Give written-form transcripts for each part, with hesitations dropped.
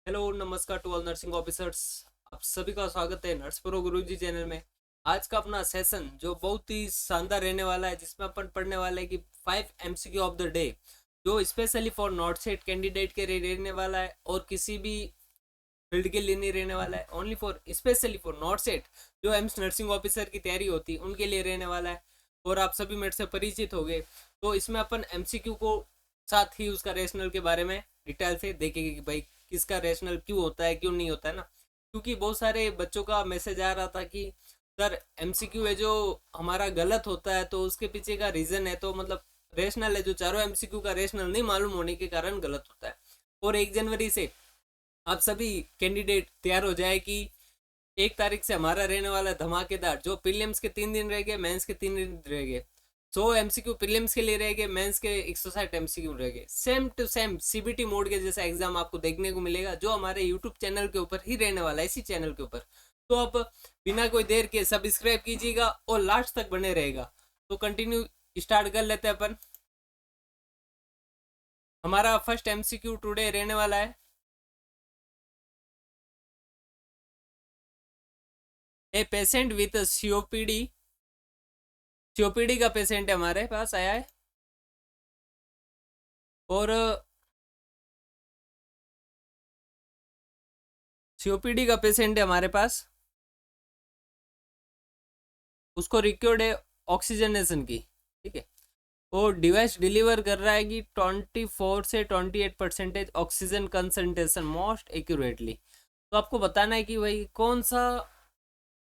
Hello नमस्कार to all nursing officers. आप सभी का स्वागत है नर्स प्रो गुरुजी चैनल में। आज का अपना सेशन जो बहुत ही शानदार रहने वाला है, जिसमें अपन पढ़ने वाले हैं कि 5 MCQ ऑफ द डे, जो specially for not set candidate के लिए रहने वाला है और किसी भी फील्ड के लिए नहीं रहने वाला है। Only for specially for not set जो एम्स नर्सिंग ऑफिसर की तैयारी होती है उनके लिए रहने वाला है। और आप सभी मेरे से परिचित हो गए, तो इसमें अपन MCQ को साथ ही उसका रेशनल के बारे में डिटेल से देखेंगे कि भाई किसका रेशनल क्यों होता है क्यों नहीं होता है ना। क्योंकि बहुत सारे बच्चों का मैसेज आ रहा था कि सर MCQ है जो हमारा गलत होता है, तो उसके पीछे का रीज़न है, तो मतलब रेशनल है जो चारों MCQ का रेशनल नहीं मालूम होने के कारण गलत होता है। और 1 जनवरी से आप सभी कैंडिडेट तैयार हो जाए कि 1 तारीख से हमारा रहने वाला धमाकेदार, जो प्रीलिम्स के 3 दिन रह गए, मेंस के 3 दिन रह गए। 100 MCQ प्रीलिम्स के लिए रह गए, मेंस के 160 MCQ रह गए। Same to same CBT mode के जैसा एग्जाम आपको देखने को मिलेगा, जो हमारे यूट्यूब चैनल के ऊपर ही रहने वाला है, इसी चैनल के ऊपर। तो अब बिना कोई देर के सब्सक्राइब कीजिएगा और लास्ट तक बने रहेगा। तो कंटिन्यू स्टार्ट कर लेते हैं अपन। हमारा फर्स्ट MCQ टुडे रहने वाला है, a patient with COPD। COPD का पेशेंट है हमारे पास आया है। और COPD का पेशेंट है हमारे पास, उसको रिक्वायर्ड है ऑक्सीजनेशन की। ठीक है। वो डिवाइस डिलीवर कर रहा है कि 24 से 28% ऑक्सीजन कंसंट्रेशन मोस्ट एक्यूरेटली। तो आपको बताना है कि भाई कौन सा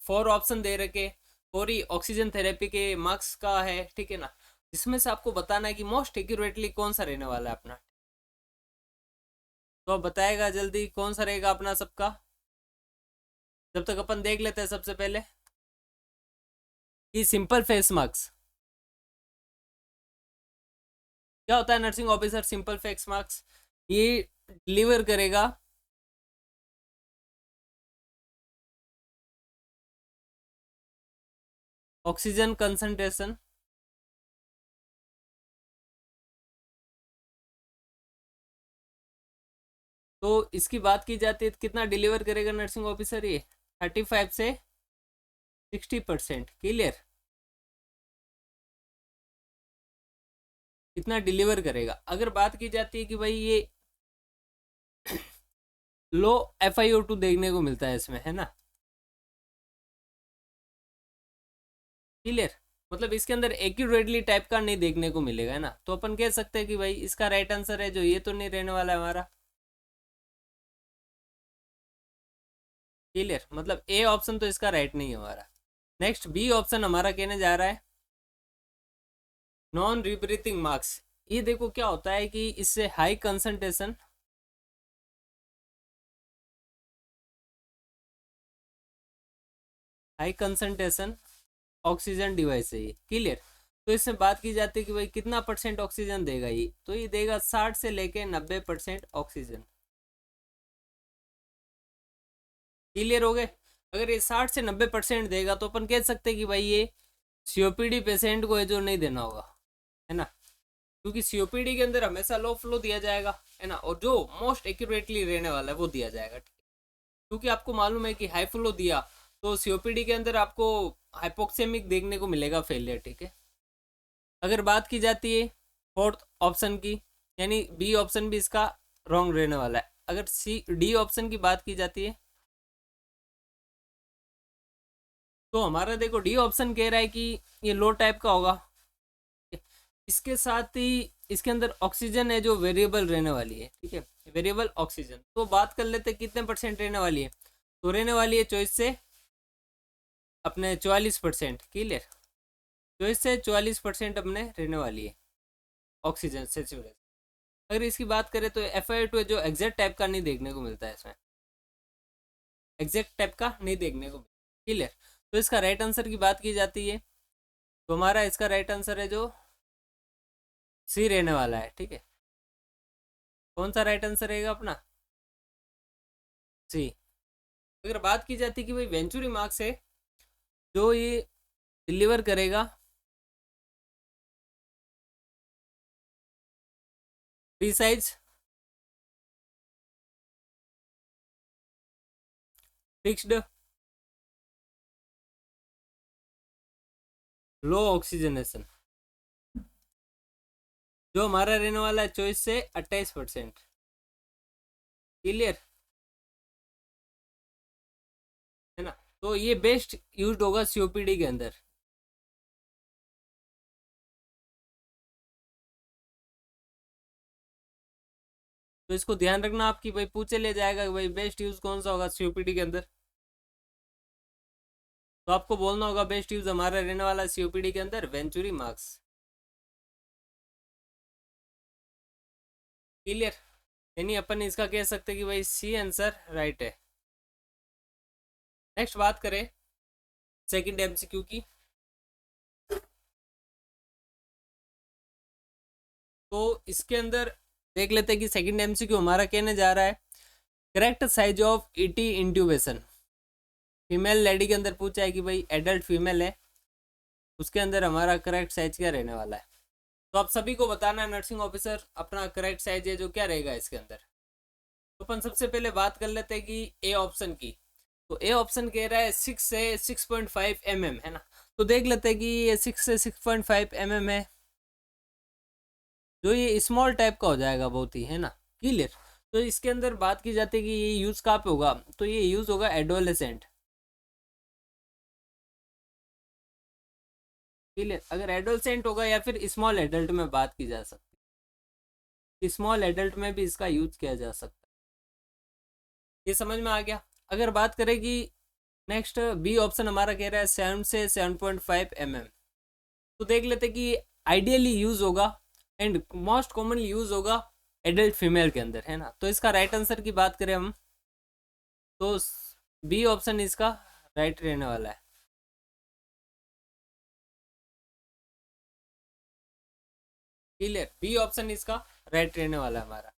4 ऑप्शन दे रखे और ही ऑक्सीजन थेरेपी के मार्क्स का है, ठीक है ना। इसमें से आपको बताना है कि मोस्ट एक्यूरेटली कौन सा रहने वाला है अपना। तो आप बताएगा जल्दी कौन सा रहेगा अपना सबका। जब तक अपन देख लेते हैं सबसे पहले कि सिंपल फेस मार्क्स क्या होता है। Nursing officer simple face marks ये डिलीवर करेगा ऑक्सीजन कंसंट्रेशन, तो इसकी बात की जाती है तो कितना डिलीवर करेगा नर्सिंग ऑफिसर ये 35 से 60% क्लियर। इतना डिलीवर करेगा। अगर बात की जाती है कि भाई ये लो FiO2 देखने को मिलता है इसमें, है ना, क्लियर। मतलब इसके अंदर एक्यूरेटली टाइप का नहीं देखने को मिलेगा, है ना। तो अपन कह सकते हैं कि भाई इसका राइट आंसर है जो ये तो नहीं रहने वाला है हमारा, क्लियर। मतलब ए ऑप्शन तो इसका राइट नहीं है हमारा। नेक्स्ट बी ऑप्शन हमारा कहने जा रहा है नॉन रिब्रीथिंग मार्क्स। ये देखो क्या होता है कि इससे high concentration, high concentration oxygen device है ये, क्लियर। तो इससे बात की जाती है कि भाई कितना परसेंट ऑक्सीजन देगा ये, तो ये देगा 60 से लेके 90% ऑक्सीजन, क्लियर हो गए। अगर ये 60 से 90% देगा तो अपन कह सकते हैं कि भाई ये COPD पेशेंट को है जो नहीं देना होगा, है ना। क्योंकि COPD के अंदर हमेशा लो फ्लो दिया जाएगा, है ना, और जो मोस्ट एक्यूरेटली रहने वाला है वो दिया जाएगा। क्योंकि आपको मालूम है कि हाई फ्लो दिया तो COPD के अंदर आपको हाइपोक्सेमिक देखने को मिलेगा फेलियर, ठीक है। अगर बात की जाती है फोर्थ ऑप्शन की, यानी बी ऑप्शन भी इसका रॉन्ग रहने वाला है। अगर D ऑप्शन की बात की जाती है तो हमारा देखो D ऑप्शन कह रहा है कि ये लो टाइप का होगा। इसके साथ ही इसके अंदर ऑक्सीजन है जो वेरिएबल रहने वाली है, ठीक है, वेरिएबल ऑक्सीजन। तो बात कर लेते हैं कितने परसेंट रहने वाली है। तो रहने वाली है चॉइस से अपने 44%, क्लियर। 24 से 44% अपने रहने वाली है ऑक्सीजन सेचुरेशन। अगर इसकी बात करें तो FiO2 जो एग्जैक्ट टाइप का नहीं देखने को मिलता है इसमें, एग्जैक्ट टाइप का नहीं देखने को मिलता, क्लियर। तो इसका राइट आंसर की बात की जाती है तो हमारा इसका राइट आंसर है जो सी रहने वाला है, ठीक है। कौन सा राइट आंसर रहेगा अपना, सी। अगर बात की जाती है कि भाई वेंचुरी मार्क्स है जो ये डिलीवर करेगा प्रीसाइज फिक्स्ड, लो ऑक्सीजनेशन, जो हमारा रहने वाला है 24 से 28%। क्लियर है ना। तो ये बेस्ट यूज होगा सीओपीडी के अंदर। तो इसको ध्यान रखना आपकी भाई पूछे ले जाएगा कि भाई बेस्ट यूज कौन सा होगा सीओपीडी के अंदर। तो आपको बोलना होगा बेस्ट यूज हमारा रहने वाला सीओपीडी के अंदर वेंचुरी मार्क्स। क्लियर, यानी अपन इसका कह सकते हैं कि भाई सी आंसर राइट है। नेक्स्ट बात करें सेकंड एमसीक्यू की। तो इसके अंदर देख लेते हैं कि सेकंड एमसीक्यू हमारा कहने जा रहा है correct size of ET intubation. Female lady के अंदर पूछा है कि भाई एडल्ट फीमेल है, उसके अंदर हमारा करेक्ट साइज क्या रहने वाला है। तो आप सभी को बताना है नर्सिंग ऑफिसर अपना करेक्ट साइज है जो क्या रहेगा इसके अंदर। तो अपन सबसे पहले बात कर लेते हैं कि ए ऑप्शन की। तो ए ऑप्शन कह रहा है 6 से 6.5 है ना। तो देख लेते हैं कि ये 6 से 6.5 है, जो ये स्मॉल टाइप का हो जाएगा बहुत ही, है ना। क्लियर। तो इसके अंदर बात की जाती है कि ये यूज कहाँ पे होगा, तो ये यूज होगा एडोलेसेंट। क्लियर, अगर एडोलेसेंट होगा या फिर स्मॉल एडल्ट में बात की जा सकती है, स्मॉल एडल्ट में भी इसका यूज किया जा सकता है। ये समझ में आ गया। अगर बात करें कि नेक्स्ट बी ऑप्शन हमारा कह रहा है 7 से 7.5 तो देख लेते कि आइडियली यूज होगा एंड मोस्ट कॉमनली यूज होगा एडल्ट फीमेल के अंदर, है ना। तो इसका राइट आंसर की बात करें हम तो बी ऑप्शन इसका राइट रहने वाला है। क्लियर, बी ऑप्शन इसका राइट रहने वाला है हमारा।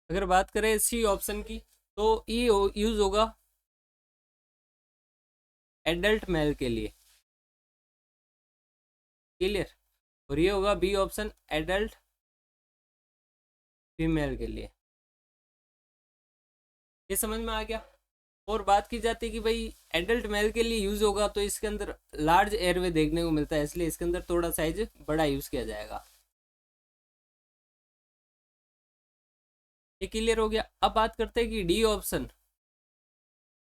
अगर बात करें सी ऑप्शन की तो ये यूज होगा एडल्ट मेल के लिए। क्लियर, और ये होगा बी ऑप्शन एडल्ट फीमेल के लिए। ये समझ में आ गया। और बात की जाती है कि भाई एडल्ट मेल के लिए यूज होगा तो इसके अंदर लार्ज एयरवे देखने को मिलता है, इसलिए इसके अंदर थोड़ा साइज बड़ा यूज किया जाएगा। ये क्लियर हो गया। अब बात करते हैं कि डी ऑप्शन,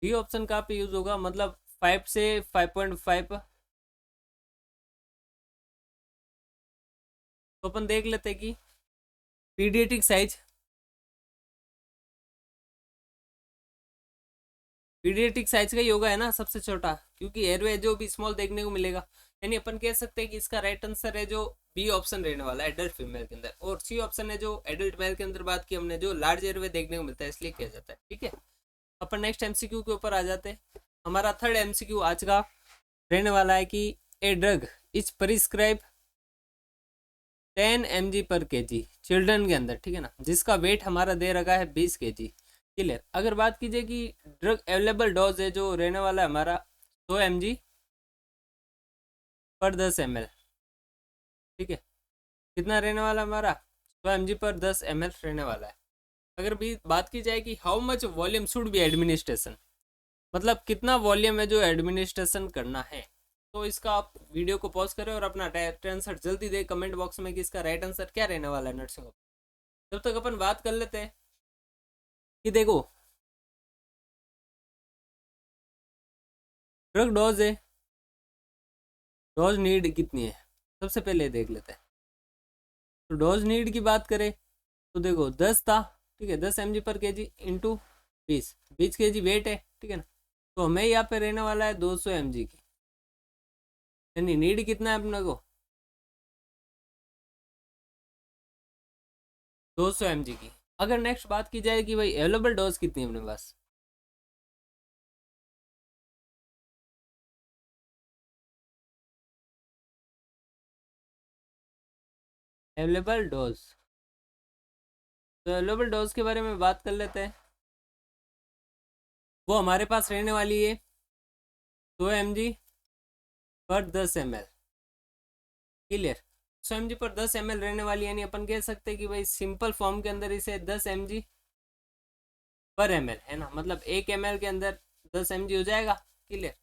डी ऑप्शन कहाँ पे यूज होगा, मतलब 5 से 5.5। तो अपन देख लेते हैं कि पीडियाट्रिक साइज, पीडियाट्रिक साइज का ही होगा, है ना, सबसे छोटा, क्योंकि एयरवे जो भी स्मॉल देखने को मिलेगा। यानी अपन कह सकते हैं कि इसका राइट आंसर है जो बी ऑप्शन रहने वाला है एडल्ट फीमेल के अंदर, और सी ऑप्शन है जो एडल्ट मेल के अंदर बात की हमने, जो लार्ज एयरवे देखने को मिलता है इसलिए किया जाता है। ठीक है, अपन नेक्स्ट एमसीक्यू के ऊपर आ जाते हैं। हमारा थर्ड एमसीक्यू आज का रहने वाला है कि a drug is prescribe 10 mg/kg children के अंदर, ठीक है ना, जिसका वेट हमारा दे रखा है 20 kg। क्लियर, अगर बात कीजिए कि ड्रग अवेलेबल डोज है जो रहने वाला है हमारा 100 mg/10 ml। ठीक है, कितना रहने वाला हमारा 100 mg/10 ml रहने वाला है। अगर भी बात की जाए कि how much volume should be administration, मतलब कितना वॉल्यूम है जो एडमिनिस्ट्रेशन करना है, तो इसका आप वीडियो को पॉज करें और अपना राइट आंसर जल्दी दे कमेंट बॉक्स में कि इसका राइट आंसर क्या रहने वाला है नर्सिंग। जब तक अपन बात कर लेते हैं कि देखो ड्रग डोज है, डोज नीड कितनी है, सबसे पहले देख लेते हैं। तो डोज नीड की बात करें तो देखो 10 था, ठीक है, 10 mg/kg इंटू 20 kg वेट है, ठीक है ना। तो हमें यहाँ पे रहने वाला है 200 mg की, यानी नीड कितना है अपने को 200 mg की। अगर नेक्स्ट बात की जाए कि भाई अवेलेबल डोज कितनी है अपने पास, अवेलेबल डोज, तो अवेलेबल डोज के बारे में बात कर लेते हैं। वो हमारे पास रहने वाली है 2 mg/10 ml। Clear. 100 mg/10 ml रहने वाली, यानी अपन कह सकते हैं कि भाई सिंपल फॉर्म के अंदर इसे 10 mg/ml है ना, मतलब 1 ml के अंदर 10 mg हो जाएगा। क्लियर,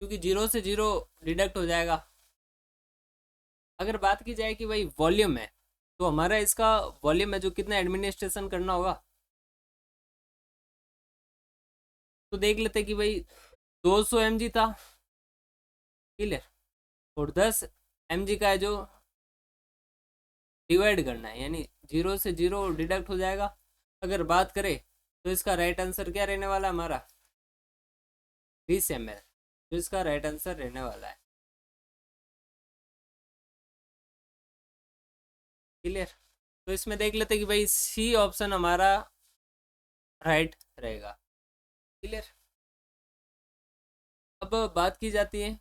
क्योंकि 0 से 0 डिडक्ट हो जाएगा। अगर बात की जाए कि भाई वॉल्यूम है, तो हमारा इसका वॉल्यूम है जो कितना एडमिनिस्ट्रेशन करना होगा, तो देख लेते कि भाई 200 mg था। क्लियर, और 10 mg का है जो डिवाइड करना है, यानी 0 से 0 डिडक्ट हो जाएगा। अगर बात करें तो इसका राइट आंसर क्या रहने वाला है हमारा 20 ml, तो इसका राइट आंसर रहने वाला है। क्लियर, तो इसमें देख लेते कि भाई सी ऑप्शन हमारा राइट रहेगा। क्लियर, अब बात की जाती है,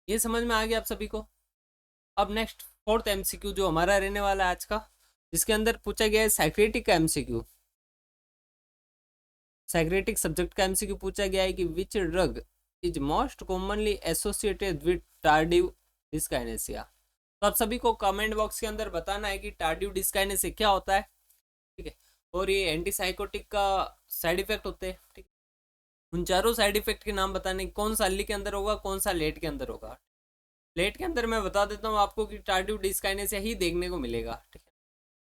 ये समझ में आ गया आप सभी को। अब नेक्स्ट फोर्थ एमसीक्यू जो हमारा रहने वाला है आज का, जिसके अंदर पूछा गया है साइक्रेटिक का एमसीक्यू। साइक्रेटिक सब्जेक्ट का एमसीक्यू पूछा गया है कि which drug is most commonly associated with tardive dyskinesia. तो आप सभी को कमेंट बॉक्स के अंदर बताना है कि टार्डिव डिस्काइनेसिया क्या होता है। ठीक है, और ये एंटीसाइकोटिक का साइड इफेक्ट होते हैं। ठीक है, उन चारों साइड इफेक्ट के नाम बताने, कौन सा अर्ली के अंदर होगा, कौन सा लेट के अंदर होगा। लेट के अंदर मैं बता देता हूँ आपको कि टार्डिव डिस्काइनेसिया ही देखने को मिलेगा। ठीक है,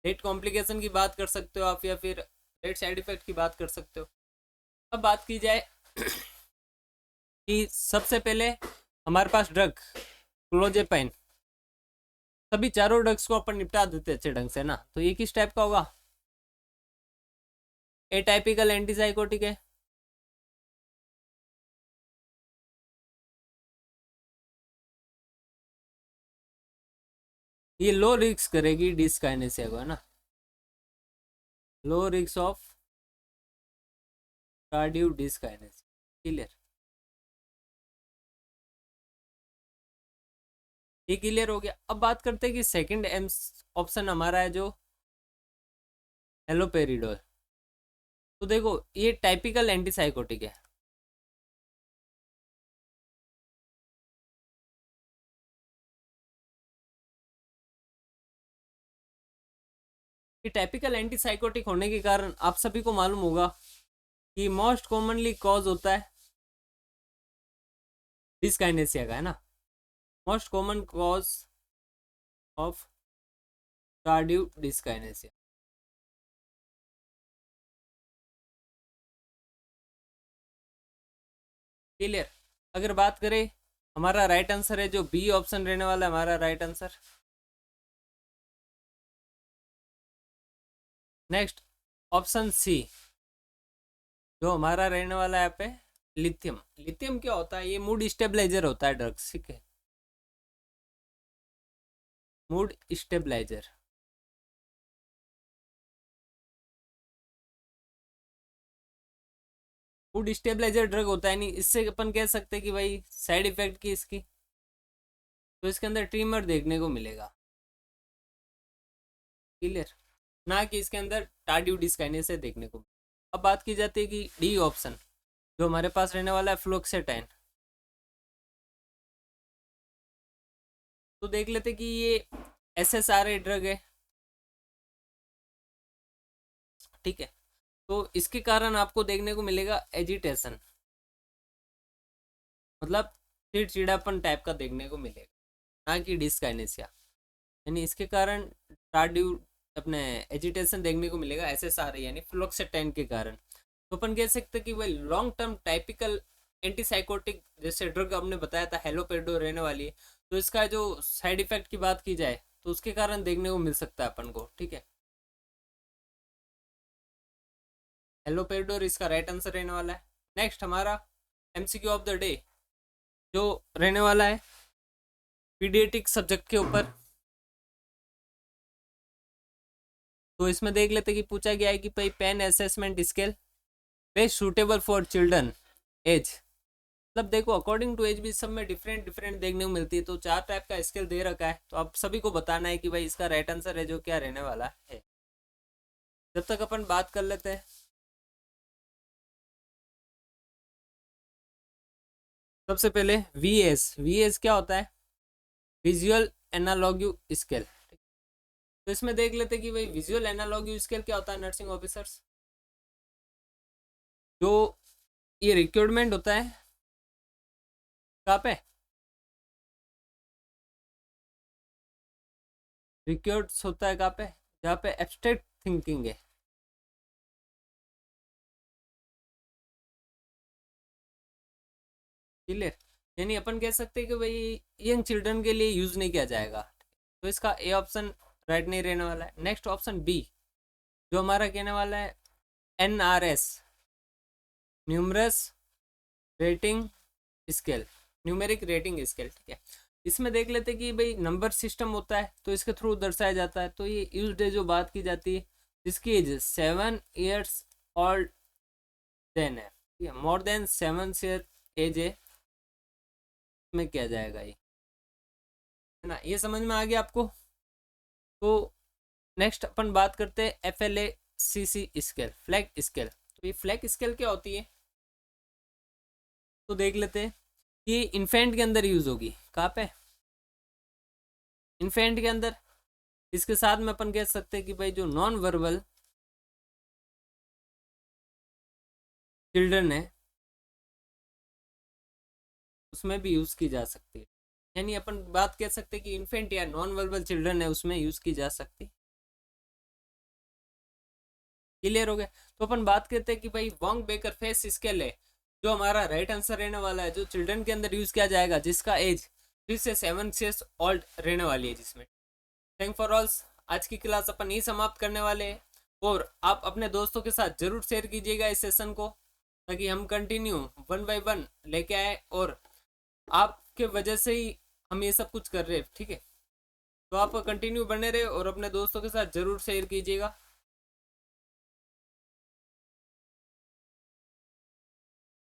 लेट कॉम्प्लिकेशन की बात कर सकते हो आप, या फिर लेट साइड इफेक्ट की बात कर सकते हो। अब बात की जाए कि सबसे पहले हमारे पास ड्रग क्लोजेपाइन, सभी चारों ड्रग्स को अपन निपटा देते अच्छे ढंग से ना। तो ये किस टाइप का होगा, एटाइपिकल एंटीसाइकोटिक है। ये लो रिस्क करेगी डिस्काइनेसिया को, है ना, low risk of cardio dyskinesia. Clear, ये क्लियर हो गया। अब बात करते हैं कि सेकंड एम ऑप्शन हमारा है जो हेलोपेरिडोल। तो देखो ये टाइपिकल एंटीसाइकोटिक है। ये टाइपिकल एंटीसाइकोटिक होने के कारण आप सभी को मालूम होगा कि मोस्ट कॉमनली कॉज होता है डिस्काइनेसिया का, है ना, most common cause of cardio dyskinesia. Clear, अगर बात करें हमारा राइट आंसर है जो बी ऑप्शन रहने वाला है हमारा right answer. Next option C जो हमारा रहने वाला है यहाँ पे लिथियम। लिथियम क्या होता है, ये मूड स्टेबलाइजर होता है ड्रग्स। ठीक है, mood stabiliser. Mood stabiliser drug होता है, नहीं इससे अपन कह सकते हैं कि भाई साइड इफेक्ट की इसकी, तो इसके अंदर ट्रीमर देखने को मिलेगा। क्लियर, ना कि इसके अंदर टार्डिव डिस्काइनेसिया देखने को। अब बात की जाती है कि डी ऑप्शन जो हमारे पास रहने वाला है फ्लोक्सेटाइन। तो देख लेते कि ये एसएसआरए ड्रग है। ठीक है, तो इसके कारण आपको देखने को मिलेगा एजिटेशन, मतलब चिड़चिड़ापन टाइप का देखने को मिलेगा, ना कि डिस्काइनेसिया। यानी इसके कारण टार्डिव अपने एजिटेशन देखने को मिलेगा एसएसआरए यानी फ्लोक्सेटाइन के कारण। तो अपन कह सकते हैं कि भाई लॉन्ग टर्म टाइपिकल एंटीसाइकोटिक जैसे ड्रग आपने बताया था हेलोपेरिडोल रहने वाली है, तो इसका जो साइड इफेक्ट की बात की जाए तो उसके कारण देखने को मिल सकता है अपन को। ठीक है, हेलोपेरिडोल इसका राइट आंसर रहने वाला है। नेक्स्ट हमारा एमसीक्यू ऑफ द डे जो रहने वाला है पीडियाट्रिक सब्जेक्ट के ऊपर। तो इसमें देख लेते कि पूछा गया है कि भाई pain assessment scale best suitable for children age मतलब देखो अकॉर्डिंग टू एज भी सब में डिफरेंट डिफरेंट देखने को मिलती है। तो 4 टाइप का स्केल दे रखा है, तो आप सभी को बताना है कि भाई इसका राइट आंसर है जो क्या रहने वाला है। जब तक अपन बात कर लेते हैं, सबसे पहले वीएस क्या होता है? Visual analogue scale. तो इसमें देख लेते हैं कि भाई विजुअल एनालॉग स्केल क्या होता है नर्सिंग ऑफिसर्स। जो ये रिक्वायरमेंट होता है कहाँ पे? रिक्वायर्स होता है कहाँ पे? जहाँ पे एब्स्ट्रैक्ट थिंकिंग है। क्लियर? यानी अपन कह सकते हैं कि भाई यंग चिल्ड्रन के लिए यूज नहीं किया जाएगा। तो इसका ए ऑप्शन राइट नहीं रहने वाला है। नेक्स्ट ऑप्शन बी जो हमारा कहने वाला है NRS, numerous rating scale, numeric rating scale. ठीक है, इसमें देख लेते कि भाई नंबर सिस्टम होता है तो इसके थ्रू दर्शाया जाता है। तो ये यूज डे जो बात की जाती है जिसकी एज 7 years ओल्ड देन है, ठीक है, मोर देन 7 year एज है, में किया जाएगा ये, है ना? ये समझ में आ गया आपको? तो नेक्स्ट अपन बात करते हैं FLACC स्केल, फ्लैग स्केल। तो ये फ्लैग स्केल क्या होती है तो देख लेते हैं। ये इन्फेंट के अंदर यूज होगी। कहाँ पे? इन्फेंट के अंदर। इसके साथ में अपन कह सकते हैं कि भाई जो नॉन वर्बल चिल्ड्रन है उसमें भी यूज की जा सकती है। यानी अपन बात कह सकते हैं कि इन्फेंट या नॉन वर्बल चिल्ड्रन है उसमें यूज की जा सकती। क्लियर हो गया? तो अपन बात करते हैं कि भाई वॉन्ग बेकर फेस स्केल है जो हमारा राइट आंसर रहने वाला है, जो चिल्ड्रन के अंदर यूज किया जाएगा, जिसका एज 3 से 7 years ओल्ड रहने वाली है। जिसमें थैंक फॉर ऑल, आज की क्लास अपन यही समाप्त करने वाले हैं। और आप अपने दोस्तों के साथ जरूर शेयर कीजिएगा इस सेशन को, ताकि हम कंटिन्यू 1 by 1 लेके आए, और आपके वजह से ही हम ये सब कुछ कर रहे हैं। ठीक है, तो आप कंटिन्यू बने रहे और अपने दोस्तों के साथ जरूर शेयर कीजिएगा।